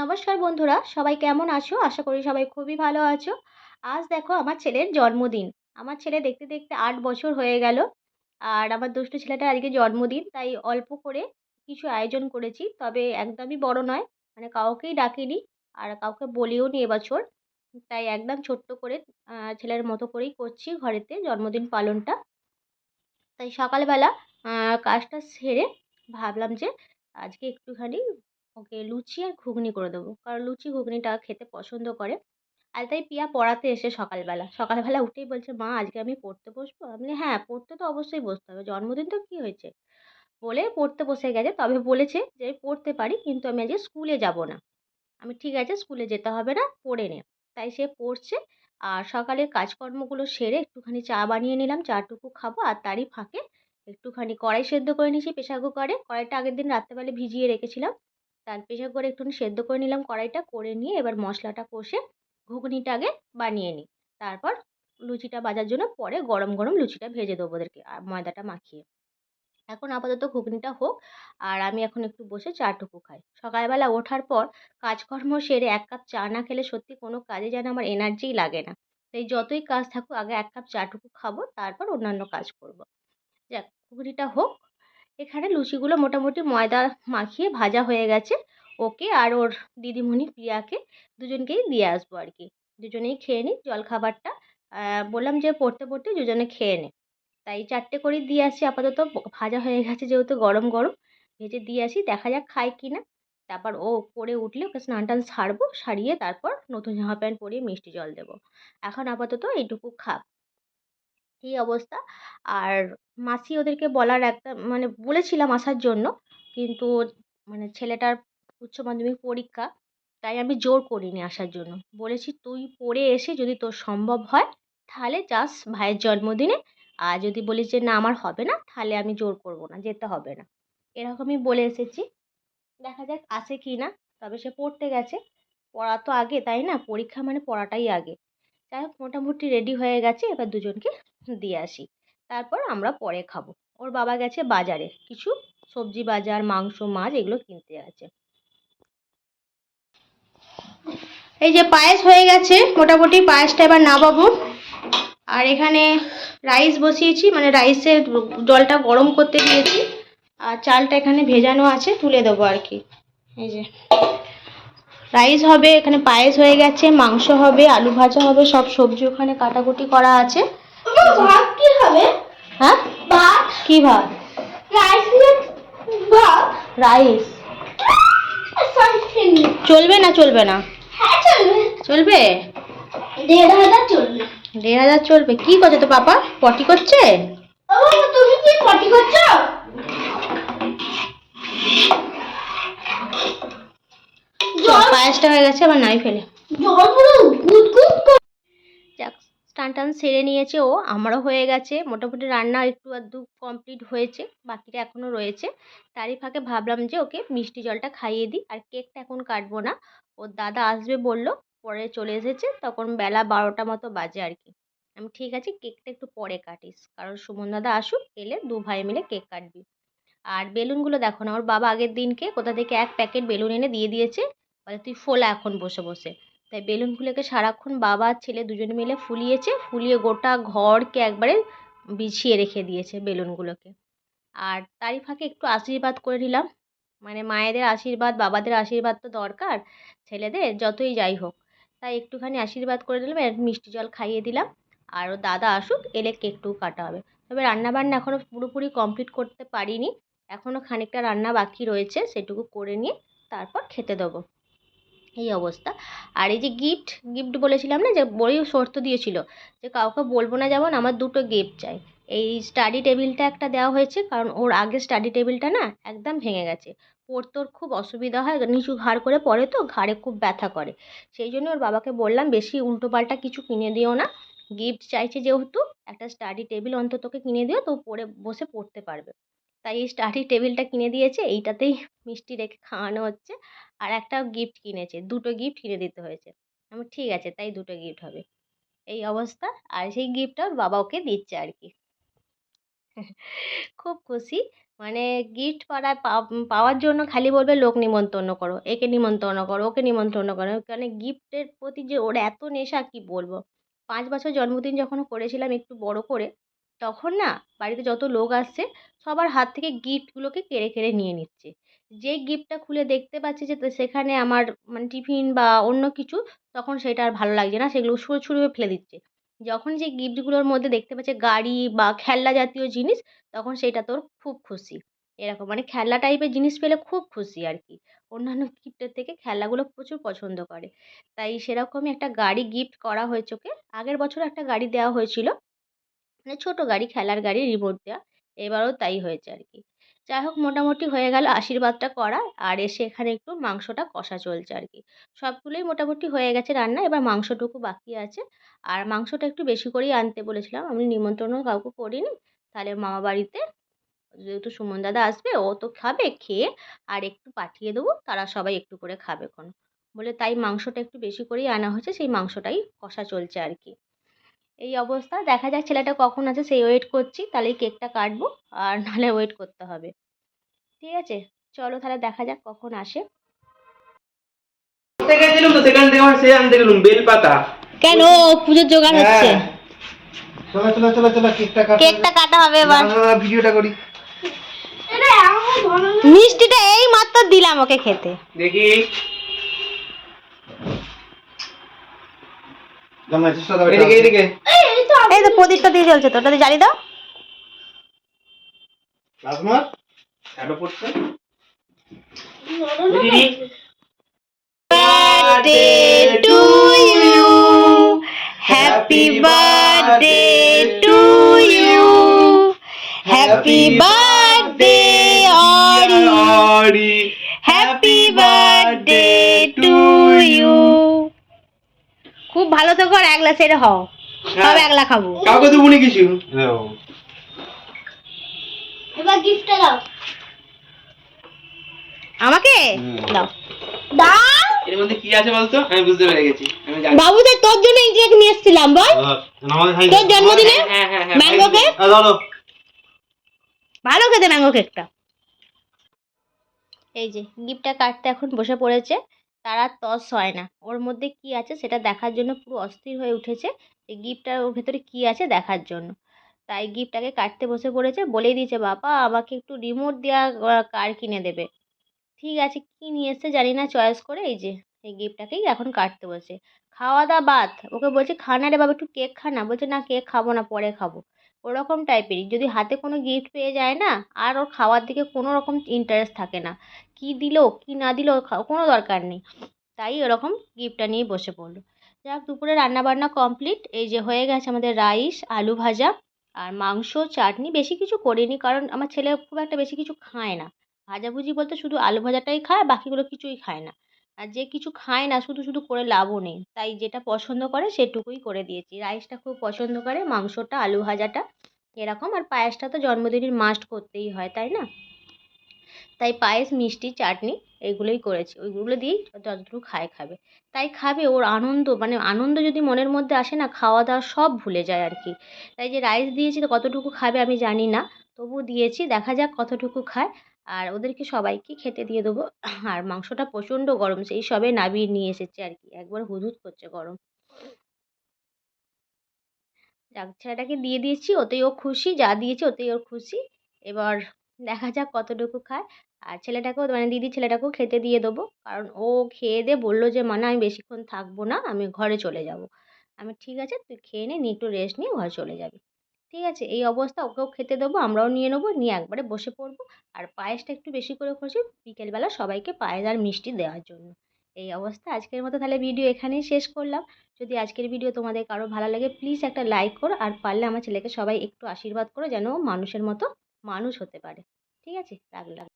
নমস্কার বন্ধুরা, সবাই কেমন আছো? আশা করি সবাই খুবই ভালো আছো। আজ দেখো আমার ছেলের জন্মদিন। আমার ছেলে দেখতে, দেখতে ৮ বছর হয়ে গেল। আর আমার দুষ্টু ছেলেটার আজকে জন্মদিন। তাই অল্প করে কিছু আয়োজন করেছি। তবে একদমই বড় নয়। মানে কাউকেই ডাকিনি। আর কাউকে বলিওনি এবছর। তাই একদম ছোট্ট করে ছেলের মতো করেই করছি ঘরেতে জন্মদিন পালনটা। তাই সকালবেলা আ কাজটা সেরে ভাবলাম যে আজকে একটুখানি ওকে লুচি আর ঘুগনি করে দেবো। কারণ লুচি ঘুগনিটা খেতে পছন্দ করে। আর তাই পিয়া পড়াতে এসে সকালবেলা, সকালবেলা উঠেই বলছে, "মা আজকে আমি পড়তে বসবো?" আমি বলি, "হ্যাঁ, পড়তে তো অবশ্যই বসতে হবে। জন্মদিন তো কি হয়েছে?" বলে পড়তে বসে গেছে। তবে বলেছে যে, "আমি পড়তে পারি কিন্তু আমি আজকে স্কুলে যাব না।" আমি ঠিক আছে স্কুলে যেতে হবে না, পড়ে নে। তাই সে পড়ছে আর সকালের কাজকর্মগুলো সেরে একটুখানি চা বানিয়ে নিলাম, চাটুকু খাবো আর তারই ফাঁকে একটুখানি কড়াই সেদ্ধ করে নিয়েছি প্রেসার কুকারে। কড়াইটা আগের দিন রাত্রেবেলা ভিজিয়ে রেখেছিলাম। তার প্রেসার কুকারে একটুখানি সেদ্ধ করে নিলাম কড়াইটা, করে নিয়ে এবার মশলাটা কষে ঘুগনিটা আগে বানিয়ে নিই। তারপর লুচিটা ভাজার জন্য পরে গরম, গরম লুচিটা ভেজে দেবো ওদেরকে ময়দাটা মাখিয়ে। এখন আপাতত ঘুগনিটা হোক আর আমি এখন একটু বসে চাটুকু খাই। সকালবেলা ওঠার পর কাজকর্ম সেরে ১ কাপ চা না খেলে সত্যি কোনো কাজে যেন আমার এনার্জিই লাগে না। তাই যতই কাজ থাকুক আগে ১ কাপ চাটুকু খাবো, তারপর অন্যান্য কাজ করব। যাক ঘুগনিটা হোক। এখানে লুচিগুলো মোটামুটি ময়দা মাখিয়ে ভাজা হয়ে গেছে। ওকে আর ওর দিদিমণি প্রিয়াকে দুজনকেই দিয়ে আসবো আরকি। দুজনেই খেয়ে নিক জলখাবারটা। বললাম যে পড়তে, পড়তে দুজনে খেয়ে নে। তাই ৪ টে করেই দিয়ে আসি আপাতত ভাজা হয়ে গেছে যেহেতু গরম, গরম ভেজে দিয়ে আসি। দেখা যাক খায় কিনা। তারপর ও পড়ে উঠলে ওকে স্নান-টান সারবো, সারিয়ে তারপর নতুন জামা প্যান্ট পরিয়ে মিষ্টি জল দেবো। এখন আপাতত এইটুকু খাক। এই অবস্থা। আর মাসি ওদেরকে বলার একটা মানে বলেছিলাম আসার জন্য। কিন্তু মানে ছেলেটার উচ্চ মাধ্যমিক পরীক্ষা। তাই আমি জোর করিনি আসার জন্য। বলেছি, "তুই পড়ে এসে যদি তোর সম্ভব হয় তাহলে যাস ভাইয়ের জন্মদিনে। আর যদি বলিস যে না আমার হবে না তাহলে আমি জোর করব না, যেতে হবে না।" এরকমই বলে এসেছি। দেখা যাক আসে কি না। তবে সে পড়তে গেছে। পড়া তো আগে, তাই না? পরীক্ষা মানে পড়াটাই আগে। যাই হোক মোটামুটি রেডি হয়ে গেছে। এবার দুজনকে দিয়ে আসি। তারপর আমরা পরে খাবো। ওর বাবা গেছে বাজারে। কিছু সবজি বাজার, মাংস, মাছ এগুলো কিনতে গেছে। এই যে পায়েস হয়ে গেছে। মোটামুটি পায়েসটা এবার নামাবো। আর এখানে রাইস বসিয়েছি, মানে রাইসের জলটা গরম করতে দিয়েছি। আর চালটা এখানে ভেজানো আছে, তুলে দেবো আর কি। এই যে রাইস হবে, এখানে পায়েস হয়ে গেছে, মাংস হবে, আলু ভাজা হবে, সব সবজি ওখানে কাটাকুটি করা আছে। ভাত কি হবে? হ্যাঁ ভাত কি ভাত? রাইস ভাত রাইস চলবে না চলবে না? হ্যাঁ চলবে। চলবে? ১,৫০০ চলবে। ১,৫০০ চলবে? কি করছে তো পাপা? পটি করছে? ও তুমি কি পটি করছো? পায়েসটা হয়ে গেছে, আবার নাই ফেলে যাক স্নান টান সেরে নিয়েছে ও, আমারও হয়ে গেছে। মোটামুটি রান্না একটু আধটু কমপ্লিট হয়েছে, বাকিটা এখনও রয়েছে। তারই ফাঁকে ভাবলাম যে ওকে মিষ্টি জলটা খাইয়ে দিই। আর কেকটা এখন কাটবো না, ওর দাদা আসবে বললো, পরে চলে এসেছে, তখন বেলা ১২টা মতো বাজে আর কি। আমি ঠিক আছে কেকটা একটু পরে কাটিস, কারণ সুমন দাদা আসুক, এলে দু ভাই মিলে কেক কাটবি। আর বেলুনগুলো দেখো না, ওর বাবা আগের দিনকে কোথা থেকে ১ প্যাকেট বেলুন এনে দিয়ে দিয়েছে। বলে তুই ফোলা এখন বসে বসে। তাই বেলুনগুলোকে সারাক্ষণ বাবা আর ছেলে দুজনে মিলে ফুলিয়েছে, ফুলিয়ে গোটা ঘরকে একবারে বিছিয়ে রেখে দিয়েছে বেলুনগুলোকে। আর তারই ফাঁকে একটু আশীর্বাদ করে নিলাম। মানে মায়েদের আশীর্বাদ, বাবাদের আশীর্বাদ তো দরকার ছেলেদের, যতই যাই হোক। তাই একটুখানি আশীর্বাদ করে দিলাম, আর মিষ্টি জল খাইয়ে দিলাম। আর ওর দাদা আসুক, এলে কেকটুকু কাটা হবে। তবে রান্নাবান্না এখনও পুরোপুরি কমপ্লিট করতে পারিনি। এখনও খানিকটা রান্না বাকি রয়েছে, সেটুকু করে নিয়ে তারপর খেতে দেবো। এই অবস্থা। আর এই যে গিফট, গিফট বলেছিলাম না যে বড়ি শর্ত দিয়েছিল যে কাউকে বলবো না, যেমন আমার ২ টো গিফট চাই। এই স্টাডি টেবিলটা একটা দেওয়া হয়েছে, কারণ ওর আগের স্টাডি টেবিলটা না একদম ভেঙে গেছে। পড়তে ওর খুব অসুবিধা হয়, নিচু ঘাড় করে পড়ে তো, ঘাড়ে খুব ব্যথা করে। সেই জন্য ওর বাবাকে বললাম বেশি উল্টোপাল্টা কিছু কিনে দিও না। গিফট চাইছে যেহেতু, একটা স্টাডি টেবিল অন্তত ওকে কিনে দিও, তো পড়ে বসে পড়তে পারবে। তাই এই স্টাডি টেবিলটা কিনে দিয়েছে, এইটাতেই মিষ্টি রেখে খাওয়ানো হচ্ছে। আর একটা গিফট কিনেছে, ২ টো গিফট কিনে দিতে হয়েছে। আমি ঠিক আছে তাই ২ টো গিফট হবে। এই অবস্থা। আর সেই গিফটটা ওর বাবা ওকে দিচ্ছে আর কি। খুব খুশি। মানে গিফট পাড়ায় পাওয়ার জন্য খালি বলবে লোক নিমন্ত্রণ করো, একে নিমন্ত্রণ করো, ওকে নিমন্ত্রণ করো। মানে গিফটের প্রতি যে ওর এত নেশা কি বলবো। ৫ বছর জন্মদিন যখন করেছিলাম একটু বড় করে, তখন না বাড়িতে যত লোক আসছে সবার হাত থেকে গিফটগুলোকে কেড়ে, কেড়ে নিয়ে নিচ্ছে। যেই গিফটটা খুলে দেখতে পাচ্ছি যে সেখানে আমার মানে টিফিন বা অন্য কিছু, তখন সেটা আর ভালো লাগছে না। সেগুলো ছুঁড়ে ফেলে দিচ্ছে। যখন যে গিফটগুলোর মধ্যে দেখতে পাচ্ছে গাড়ি বা খেলনা জাতীয় জিনিস, তখন সেইটাতে ওর খুব খুশি। এরকম মানে খেলনা টাইপের জিনিস পেলে খুব খুশি আরকি। অন্যান্য গিফটের থেকে খেলনাগুলো প্রচুর পছন্দ করে। তাই সেরকমই একটা গাড়ি গিফট করা হয়েছে ওকে। আগের বছরও একটা গাড়ি দেওয়া হয়েছিল। মানে ছোট গাড়ি, খেলার গাড়ি রিমোট দেওয়া। এবারও তাই হয়েছে আরকি। যাই হোক মোটামুটি হয়ে গেল আশীর্বাদটা করা। আর এসে এখানে একটু মাংসটা কষা চলছে আরকি। সবগুলোই মোটামুটি হয়ে গেছে রান্না। এবার মাংসটুকু বাকি আছে। আর মাংসটা একটু বেশি করেই আনতে বলেছিলাম। আমি নিমন্ত্রণও কাউকে করিনি। তাহলে মামাবাড়িতে যেহেতু সুমন দাদা আসবে, ও তো খাবে, খেয়ে আর একটু পাঠিয়ে দেবো। তারা সবাই একটু করে খাবেখন। বলে তাই মাংসটা একটু বেশি করেই আনা হয়েছে। সেই মাংসটাই কষা চলছে আরকি। এই অবস্থা। দেখা যাক ছেলেটা কখন আসে সেই ওয়েট করছি। তাহলেই কেকটা কাটবো। আর নাহলে ওয়েট করতে হবে। ঠিক আছে? চলো তাহলে দেখা যাক কখন আসে। ঘুরতে গেছিলাম তো সেখান থেকে আমার সে আনতে গেলুম বেলপাতা। কেন? পুজোর জোগাড় হচ্ছে। হ্যাঁ। চলো চলো চলো চলো কেকটা কাটো। কেকটা কাটা হবে না এবার। না না, ভিডিওটা করি। মিষ্টিটা এই মাত্র দিলাম ওকে খেতে। দেখি জামাই চেষ্টা দাও এদিকে এদিকে। এই তো প্রদীপটা দিয়ে চলছে তো। ওটাতে জ্বালিয়ে দাও। রাজমার শ্যাডো পড়ছে। দিদি Birthday to you. Happy birthday to you. Happy birthday Ori. Happy birthday to you. খুব ভালো থেকো আর একলা সেরে হও। সব একলা খাবো। কাউকে তো বলি কিছু। এবার গিফটটা দাও। আমাকে দাও। দাও। এর মধ্যে কি আছে বলতো? আমি বুঝতে পেরে গেছি। আমি জানি। বাবু যে তোর জন্য এই কেক নিয়ে এসেছিলাম বল। তোর জন্মদিনে হ্যাঁ হ্যাঁ হ্যাঁ। Mango cake. ধরো ভালো খেতে ম্যাঙ্গো কেকটা। এই যে গিফটটা কাটতে এখন বসে পড়েছে। তার আর তস হয় না। ওর মধ্যে কি আছে সেটা দেখার জন্য পুরো অস্থির হয়ে উঠেছে। এই গিফটটার ওর ভেতরে কি আছে দেখার জন্য। তাই গিফটটাকে কাটতে বসে পড়েছে। বলেই দিয়েছে বাবা আমাকে একটু রিমোট দেওয়া কার কিনে দেবে। ঠিক আছে কি নিয়ে এসছে জানি না চয়েস করে এই যে এই গিফটটাকেই এখন কাটতে বসে। খাওয়া দাওয়া বাদ। ওকে বলছি খা না রে বাবা একটু কেক খা না। বলছে না কেক খাবো না পরে খাবো। ওরকম টাইপেরই। যদি হাতে কোনো গিফট পেয়ে যায় না আর ওর খাওয়ার দিকে কোনো রকম ইন্টারেস্ট থাকে না। কি দিলো কি না দিলো ওর কোনো দরকার নেই। তাই ওরকম গিফটটা নিয়ে বসে পড়লো। যাক দুপুরে রান্নাবান্না কমপ্লিট। এই যে হয়ে গেছে আমাদের রাইস, আলু ভাজা আর মাংস, চাটনি। বেশি কিছু করিনি কারণ আমার ছেলে খুব একটা বেশি কিছু খায় না। ভাজাভুজি বলতে শুধু আলু ভাজাটাই খায়, বাকিগুলো কিছুই খায় না। আর যে কিছু খায় না শুধু, শুধু করে লাভও নেই। তাই যেটা পছন্দ করে সেটুকুই করে দিয়েছি। রাইসটা খুব পছন্দ করে, মাংসটা, আলু ভাজাটা এরকম। আর পায়েসটা তো জন্মদিনের মাস্ট করতেই হয়, তাই না? তাই পায়েস, মিষ্টি, চাটনি এগুলোই করেছি। ওইগুলো দিয়েই যতটুকু খায় খাবে। তাই খাবে ওর আনন্দ মানে আনন্দ যদি মনের মধ্যে আসে না খাওয়া দাওয়া সব ভুলে যায় আর কি। তাই যে রাইস দিয়েছি তো কতটুকু খাবে আমি জানি না। তবু দিয়েছি দেখা যাক কতটুকু খায়। আর ওদেরকে সবাইকেই খেতে দিয়ে দেবো। আর মাংসটা প্রচণ্ড গরম সেই সবে নামিয়ে নিয়ে এসেছে আর কি। একবার হুদহুদ করছে গরম। যাক ছেলেটাকে দিয়ে দিয়েছি ওতেই ও খুশি। যা দিয়েছি ওতেই ওর খুশি। এবার দেখা যাক কতটুকু খায়। আর ছেলেটাকেও মানে দিদির ছেলেটাকেও খেতে দিয়ে দেবো। কারণ ও খেয়ে দেয়ে বলল যে মা না আমি বেশিক্ষণ থাকবো না। আমি ঘরে চলে যাবো। আমি ঠিক আছে তুই খেয়ে নে, নিয়ে একটু রেস্ট নিয়ে ঘরে চলে যাবি। ঠিক আছে এই অবস্থা ওকেও খেতে দেবো আমরাও নিয়ে নেবো। নিয়ে একবারে বসে পড়বো। আর পায়েসটা একটু বেশি করে করছি বিকেলবেলা সবাইকে পায়েস আর মিষ্টি দেওয়ার জন্য। এই অবস্থা আজকের মতো তাহলে ভিডিও এখানেই শেষ করলাম। যদি আজকের ভিডিও তোমাদের কারো ভালো লাগে প্লিজ একটা লাইক করো। আর পারলে আমার ছেলেকে সবাই একটু আশীর্বাদ করো যেন ও মানুষের মতো মানুষ হতে পারে। ঠিক আছে রাখলাম।